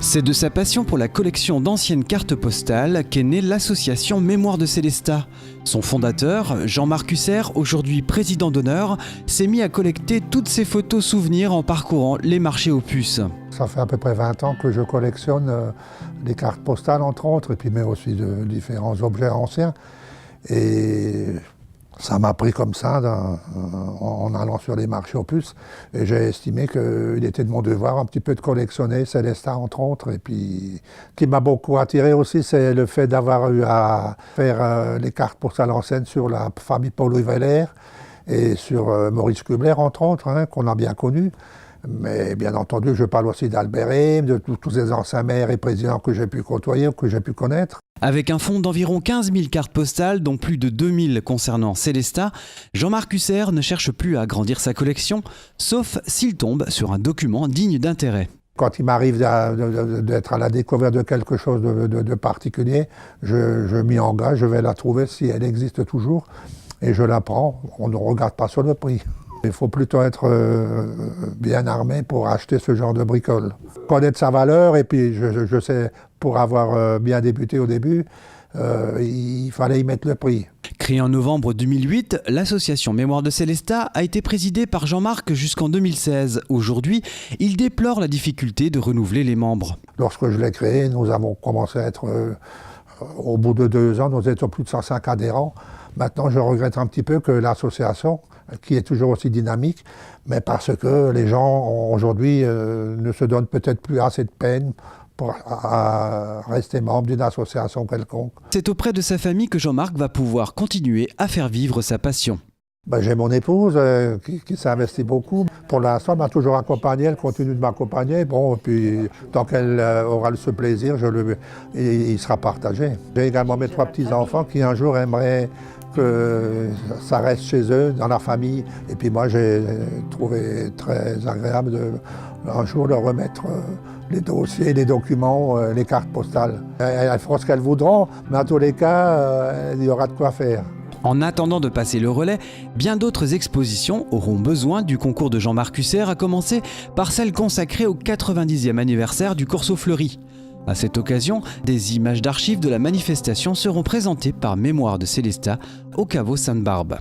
C'est de sa passion pour la collection d'anciennes cartes postales qu'est née l'association Mémoire de Célestat. Son fondateur, Jean-Marc Husser, aujourd'hui président d'honneur, s'est mis à collecter toutes ces photos souvenirs en parcourant les marchés aux puces. Ça fait à peu près 20 ans que je collectionne des cartes postales, entre autres, et puis mais aussi de différents objets anciens. Et ça m'a pris comme ça en allant sur les marchés aux puces. Et j'ai estimé qu'il était de mon devoir un petit peu de collectionner Célestat, entre autres. Et puis, ce qui m'a beaucoup attiré aussi, c'est le fait d'avoir eu à faire les cartes postales anciennes sur la famille Paul-Louis Weller et sur Maurice Kubler, entre autres, qu'on a bien connu. Mais bien entendu, je parle aussi d'Albert Heym, de tous ces anciens maires et présidents que j'ai pu côtoyer, que j'ai pu connaître. Avec un fonds d'environ 15 000 cartes postales, dont plus de 2 000 concernant Célestat, Jean-Marc Husser ne cherche plus à agrandir sa collection, sauf s'il tombe sur un document digne d'intérêt. Quand il m'arrive d'être à la découverte de quelque chose de particulier, je m'y engage, je vais la trouver si elle existe toujours, et je la prends. On ne regarde pas sur le prix. Il faut plutôt être bien armé pour acheter ce genre de bricole. Connaître sa valeur, et puis je sais, pour avoir bien débuté au début, il fallait y mettre le prix. Créée en novembre 2008, l'association Mémoire de Célestat a été présidée par Jean-Marc jusqu'en 2016. Aujourd'hui, il déplore la difficulté de renouveler les membres. Lorsque je l'ai créée, nous avons commencé à être, au bout de 2 ans, nous étions plus de 105 adhérents. Maintenant, je regrette un petit peu que l'association, qui est toujours aussi dynamique, mais parce que les gens aujourd'hui ne se donnent peut-être plus assez de peine pour rester membre d'une association quelconque. C'est auprès de sa famille que Jean-Marc va pouvoir continuer à faire vivre sa passion. J'ai mon épouse qui s'investit beaucoup. Pour l'instant, elle m'a toujours accompagné, elle continue de m'accompagner. Bon, puis tant qu'elle aura ce plaisir, il sera partagé. J'ai également mes 3 petits-enfants qui un jour aimeraient que ça reste chez eux, dans la famille. Et puis moi, j'ai trouvé très agréable un jour leur remettre les dossiers, les documents, les cartes postales. Elles feront ce qu'elles voudront, mais en tous les cas, il y aura de quoi faire. En attendant de passer le relais, bien d'autres expositions auront besoin du concours de Jean-Marc Husser, à commencer par celle consacrée au 90e anniversaire du Corso Fleuri. À cette occasion, des images d'archives de la manifestation seront présentées par Mémoire de Célestat au caveau Sainte-Barbe.